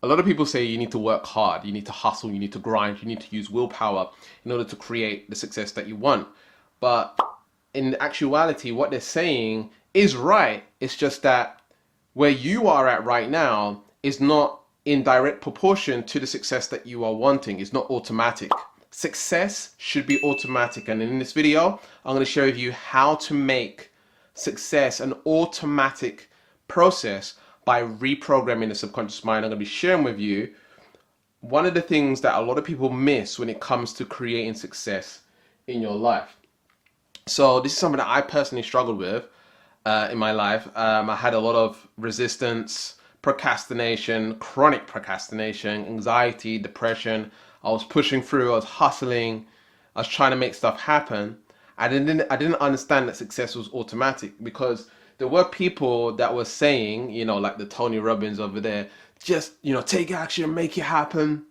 A lot of people say you need to work hard, you need to hustle, you need to grind, you need to use willpower in order to create the success that you want. But in actuality, what they're saying is right. It's just that where you are at right now is not in direct proportion to the success that you are wanting. It's not automatic. Success should be automatic. And in this video, I'm going to share with you how to make success an automatic process by reprogramming the subconscious mind. I'm going to be sharing with you one of the things that a lot of people miss when it comes to creating success in your life. So this is something that I personally struggled with in my life. I had a lot of resistance, procrastination, chronic procrastination, anxiety, depression. I was pushing through, I was hustling, I was trying to make stuff happen. I didn't understand that success was automatic, because there were people that were saying, like the Tony Robbins over there, just, take action, make it happen.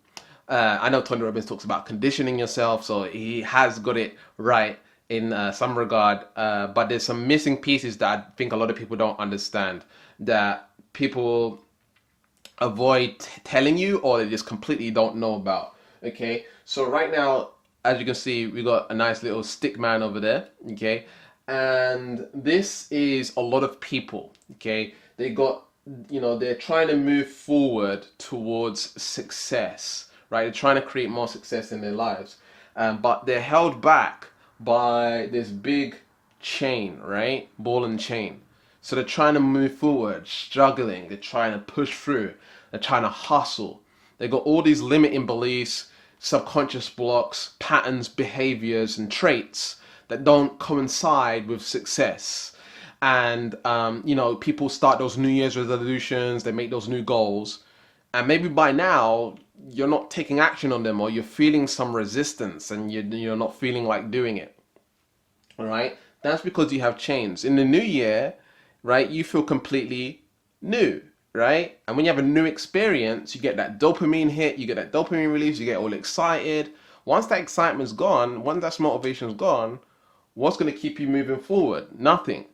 I know Tony Robbins talks about conditioning yourself, so he has got it right in some regard, but there's some missing pieces that I think a lot of people don't understand, that people avoid telling you, or they just completely don't know about. Okay, so right now, as you can see, we got a nice little stick man over there. Okay, and this is a lot of people. Okay, they got, they're trying to move forward towards success, right? They're trying to create more success in their lives, but they're held back by this big chain, right? Ball and chain. So they're trying to move forward, struggling. They're trying to push through. They're trying to hustle. They got all these limiting beliefs, subconscious blocks, patterns, behaviors, and traits that don't coincide with success. And people start those New Year's resolutions. They make those new goals, and maybe by now you're not taking action on them, or you're feeling some resistance, and you're not feeling like doing it. All right, that's because you have chains. In the new year, right, you feel completely new, right? And when you have a new experience, you get that dopamine hit, you get that dopamine release, you get all excited. Once that excitement's gone, once that motivation's gone, what's going to keep you moving forward? Nothing,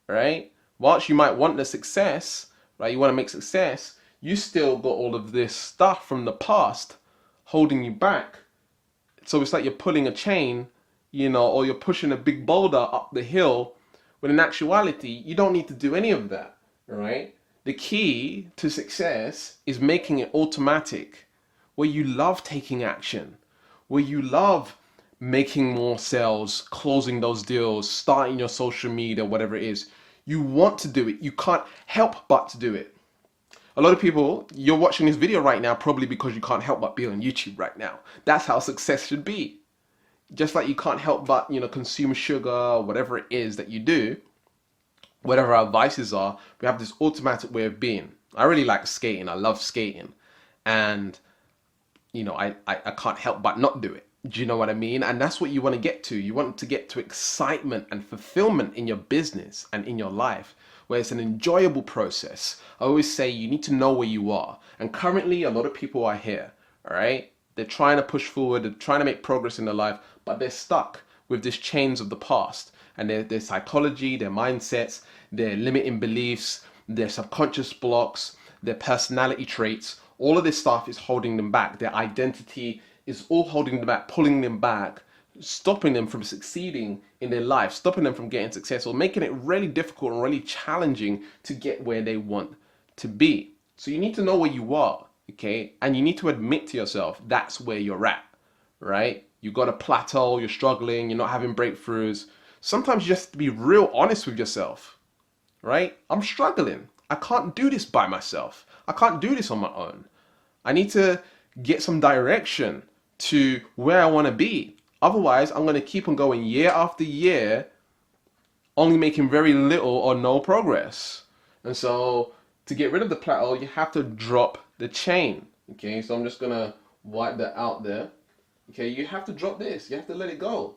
right? Whilst you might want the success, right, you want to make success, you still got all of this stuff from the past holding you back. So it's like you're pulling a chain, or you're pushing a big boulder up the hill, when in actuality, you don't need to do any of that, right? The key to success is making it automatic, where you love taking action, where you love making more sales, closing those deals, starting your social media, whatever it is. You want to do it. You can't help but to do it. A lot of people, you're watching this video right now probably because you can't help but be on YouTube right now. That's how success should be. Just like you can't help but, consume sugar, or whatever it is that you do, whatever our vices are, we have this automatic way of being. I really like skating. I love skating. And, I can't help but not do it. Do you know what I mean? And that's what you want to get to. You want to get to excitement and fulfillment in your business and in your life, where it's an enjoyable process. I always say you need to know where you are. And currently, a lot of people are here, all right? They're trying to push forward, they're trying to make progress in their life, but they're stuck with these chains of the past. And their psychology, their mindsets, their limiting beliefs, their subconscious blocks, their personality traits, all of this stuff is holding them back. Their identity is all holding them back, pulling them back, stopping them from succeeding in their life, stopping them from getting successful, making it really difficult and really challenging to get where they want to be. So you need to know where you are, okay? And you need to admit to yourself that's where you're at, right? You've got a plateau, you're struggling, you're not having breakthroughs. Sometimes you just have to be real honest with yourself, right? I'm struggling. I can't do this by myself. I can't do this on my own. I need to get some direction to where I want to be. Otherwise, I'm going to keep on going year after year, only making very little or no progress. And so to get rid of the plateau, you have to drop the chain. Okay, so I'm just going to wipe that out there. Okay, you have to drop this. You have to let it go.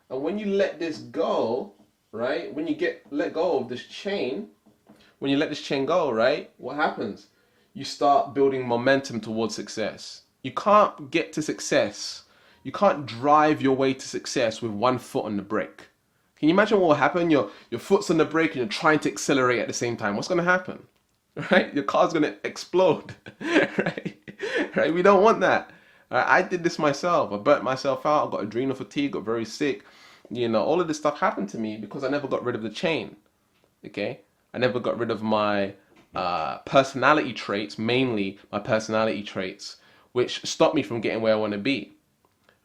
And when you let this go, right, when you let go of this chain, when you let this chain go, right, what happens? You start building momentum towards success. You can't get to success. You can't drive your way to success with one foot on the brake. Can you imagine what will happen? Your foot's on the brake and you're trying to accelerate at the same time. What's going to happen? right? Your car's gonna explode, right? Right? We don't want that. I did this myself. I burnt myself out. I got adrenal fatigue. Got very sick. All of this stuff happened to me because I never got rid of the chain. Okay, I never got rid of my personality traits, mainly my personality traits, which stopped me from getting where I want to be.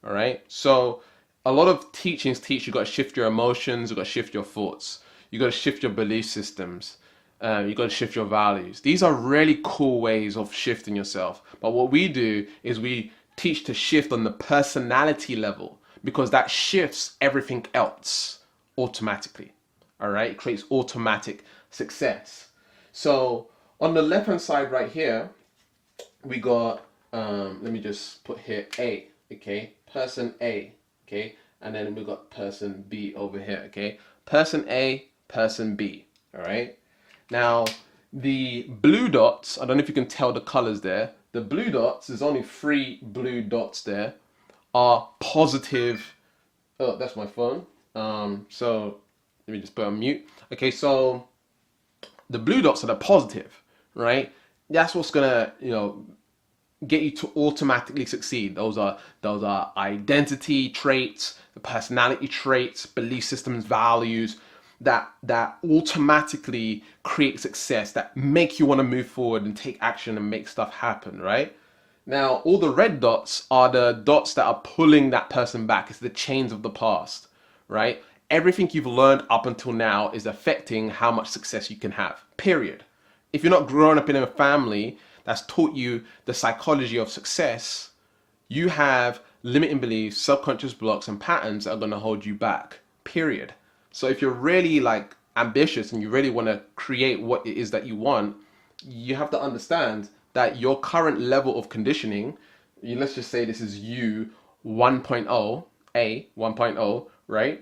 All right. So a lot of teachings teach you got to shift your emotions, you got to shift your thoughts, you got to shift your belief systems, you got to shift your values. These are really cool ways of shifting yourself. But what we do is we teach to shift on the personality level because that shifts everything else automatically. All right. It creates automatic success. So on the left hand side right here, we got, let me just put here A, okay, person A, okay, and then we got person B over here, okay, person A, person B, all right. Now, the blue dots, I don't know if you can tell the colors there, the blue dots, there's only 3 blue dots there, are positive, oh, that's my phone, so let me just put on mute, okay, so the blue dots are the positive, right? That's what's gonna, get you to automatically succeed. Those are identity traits, the personality traits, belief systems, values that automatically create success, that make you want to move forward and take action and make stuff happen, right? Now, all the red dots are the dots that are pulling that person back. It's the chains of the past, right? Everything you've learned up until now is affecting how much success you can have, period. If you're not growing up in a family that's taught you the psychology of success, you have limiting beliefs, subconscious blocks, and patterns that are going to hold you back, period. So if you're really like ambitious and you really want to create what it is that you want, you have to understand that your current level of conditioning, let's just say this is you 1.0, A 1.0, right?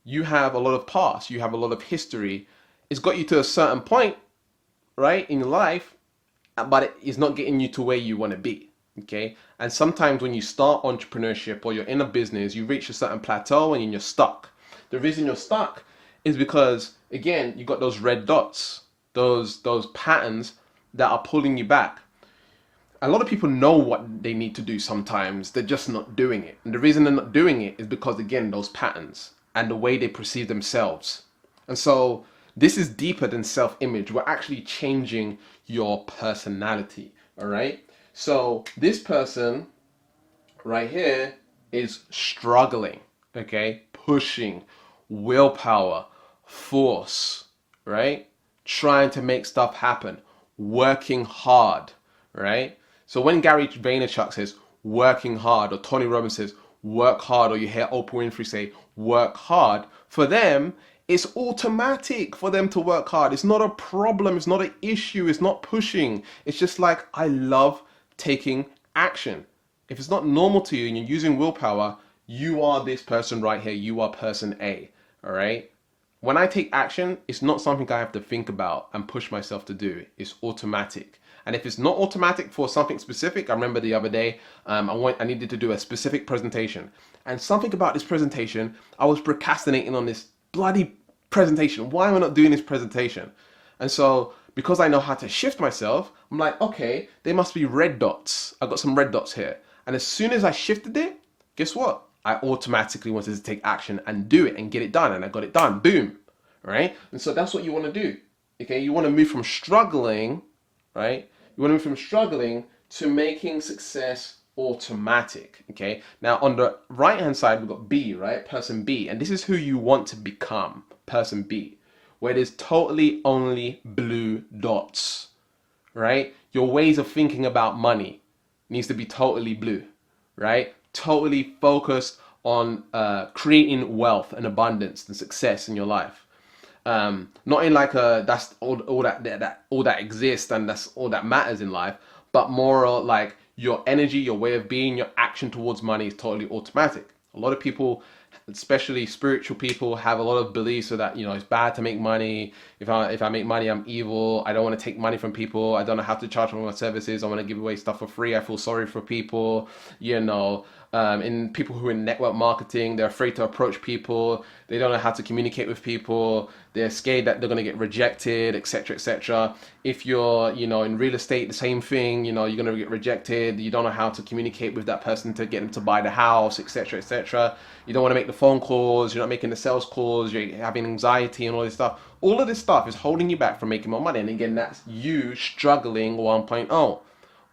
You have a lot of past, you have a lot of history. It's got you to a certain point, right, in your life, but it is not getting you to where you want to be, okay? And sometimes when you start entrepreneurship or you're in a business, you reach a certain plateau and you're stuck. The reason you're stuck is because, again, you got those red dots, those patterns that are pulling you back. A lot of people know what they need to do sometimes, they're just not doing it. And the reason they're not doing it is because, again, those patterns and the way they perceive themselves. And so this is deeper than self-image. We're actually changing your personality, all right? So this person right here is struggling, okay? Pushing, willpower, force, right? Trying to make stuff happen, working hard, right? So when Gary Vaynerchuk says working hard, or Tony Robbins says work hard, or you hear Oprah Winfrey say work hard, for them, it's automatic for them to work hard. It's not a problem. It's not an issue. It's not pushing. It's just like, I love taking action. If it's not normal to you and you're using willpower, you are this person right here. You are person A, all right? When I take action, it's not something I have to think about and push myself to do. It's automatic. And if it's not automatic for something specific, I remember the other day, I needed to do a specific presentation. And something about this presentation, I was procrastinating on this bloody presentation. Why am I not doing this presentation? And so, because I know how to shift myself, I'm like, okay, there must be red dots. I've got some red dots here. And as soon as I shifted it, guess what? I automatically wanted to take action and do it and get it done. And I got it done. Boom. Right? And so that's what you want to do. Okay? You want to move from struggling, right? You want to move from struggling to making success automatic. Okay? Now on the right hand side, we've got B, right? Person B. And this is who you want to become. Person B. Where there's totally only blue dots. Right? Your ways of thinking about money needs to be totally blue. Right? Totally focused on creating wealth and abundance and success in your life. Not in like a that's all that exists and that's all that matters in life, but more like your energy, your way of being, your action towards money is totally automatic. A lot of people, especially spiritual people, have a lot of beliefs so that, it's bad to make money. If I make money, I'm evil. I don't want to take money from people. I don't know how to charge for my services. I want to give away stuff for free. I feel sorry for people. in people who are in network marketing. They're afraid to approach people. They don't know how to communicate with people. They're scared that they're going to get rejected, etc., etc. If you're, in real estate, the same thing. You're going to get rejected. You don't know how to communicate with that person to get them to buy the house, etc., etc. You don't want to make the phone calls. You're not making the sales calls. You're having anxiety and all this stuff. All of this stuff is holding you back from making more money. And again, that's you struggling 1.0.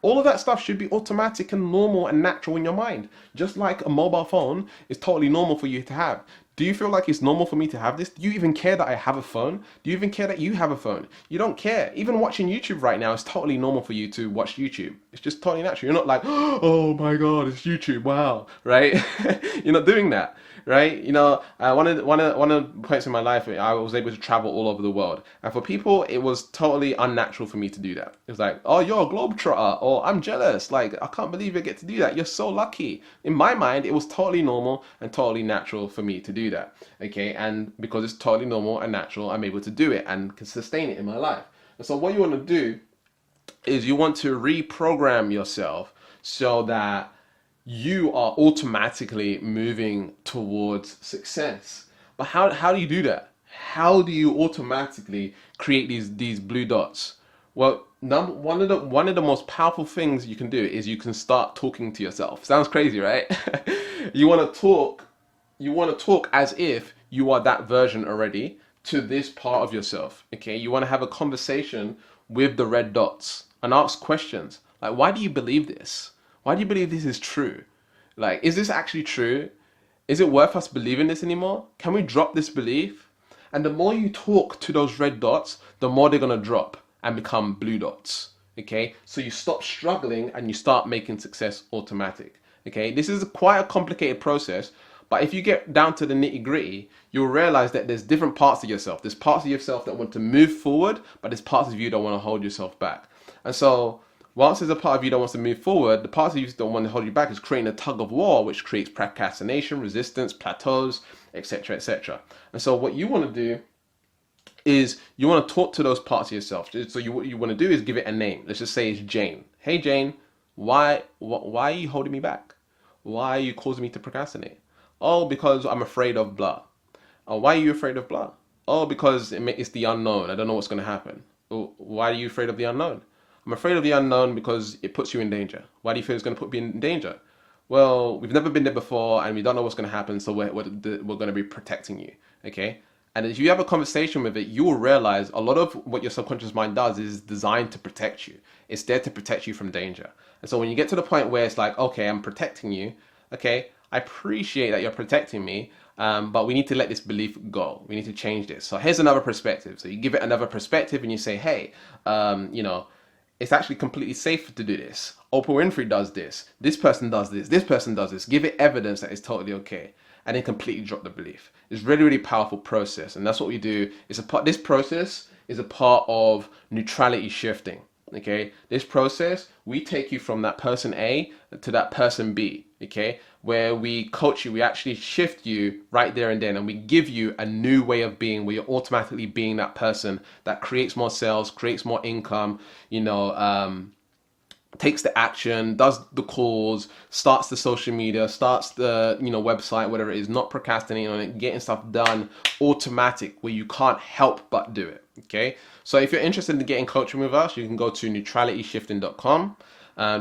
All of that stuff should be automatic and normal and natural in your mind. Just like a mobile phone is totally normal for you to have. Do you feel like it's normal for me to have this? Do you even care that I have a phone? Do you even care that you have a phone? You don't care. Even watching YouTube right now is totally normal for you to watch YouTube. It's just totally natural. You're not like, oh my God, it's YouTube, wow, right? You're not doing that, right? One of the points in my life, I was able to travel all over the world. And for people, it was totally unnatural for me to do that. It was like, oh, you're a globetrotter, or I'm jealous. Like, I can't believe you get to do that. You're so lucky. In my mind, it was totally normal and totally natural for me to do that. Okay, and because it's totally normal and natural, I'm able to do it and can sustain it in my life. And so what you want to do is you want to reprogram yourself so that you are automatically moving towards success. But how do you do that? How do you automatically create these blue dots? Well, one of the most powerful things you can do is you can start talking to yourself. Sounds crazy, right? You want to talk as if you are that version already to this part of yourself. Okay? You want to have a conversation with the red dots and ask questions like, why do you believe this? Why do you believe this is true? Like, is this actually true? Is it worth us believing this anymore? Can we drop this belief? And the more you talk to those red dots, the more they're going to drop and become blue dots. Okay? So you stop struggling and you start making success automatic. Okay? This is quite a complicated process, but if you get down to the nitty gritty, you'll realize that there's different parts of yourself. There's parts of yourself that want to move forward, but there's parts of you that want to hold yourself back. And so whilst there's a part of you that wants to move forward, the parts of you that don't want to hold you back is creating a tug of war, which creates procrastination, resistance, plateaus, etc., etc. And so what you want to do is you want to talk to those parts of yourself. So what you want to do is give it a name. Let's just say it's Jane. Hey Jane, why are you holding me back? Why are you causing me to procrastinate? Oh, because I'm afraid of blah. Oh, why are you afraid of blah? Oh, because it's the unknown. I don't know what's going to happen. Oh, why are you afraid of the unknown? I'm afraid of the unknown because it puts you in danger. Why do you feel it's going to put me in danger? Well, we've never been there before and we don't know what's going to happen, so we're going to be protecting you, okay? And if you have a conversation with it, you will realize a lot of what your subconscious mind does is designed to protect you. It's there to protect you from danger. And so when you get to the point where it's like, okay, I'm protecting you, okay, I appreciate that you're protecting me, but we need to let this belief go. We need to change this. So here's another perspective. So you give it another perspective and you say, hey, it's actually completely safe to do this. Oprah Winfrey does this. This person does this. This person does this. Give it evidence that it's totally okay. And then completely drop the belief. It's really, really powerful process. And that's what we do. This process is a part of neutrality shifting. Okay, this process, we take you from that person A to that person B, okay, where we coach you, we actually shift you right there and then, and we give you a new way of being where you're automatically being that person that creates more sales, creates more income, takes the action, does the calls, starts the social media, starts the website, whatever it is, not procrastinating on it, getting stuff done automatic where you can't help but do it. Okay, so if you're interested in getting coaching with us, you can go to neutralityshifting.com.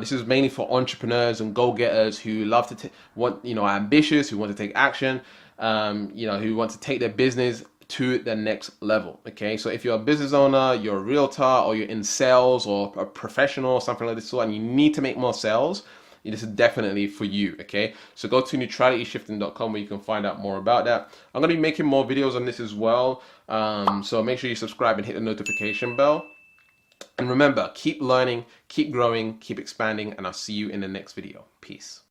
This is mainly for entrepreneurs and go-getters who love to are ambitious, who want to take action, who want to take their business to the next level. Okay, so if you're a business owner, you're a realtor, or you're in sales or a professional or something like this, and you need to make more sales, this is definitely for you. Okay, so go to neutralityshifting.com where you can find out more about that. I'm going to be making more videos on this as well, so make sure you subscribe and hit the notification bell. And remember, keep learning, keep growing, keep expanding, and I'll see you in the next video. Peace.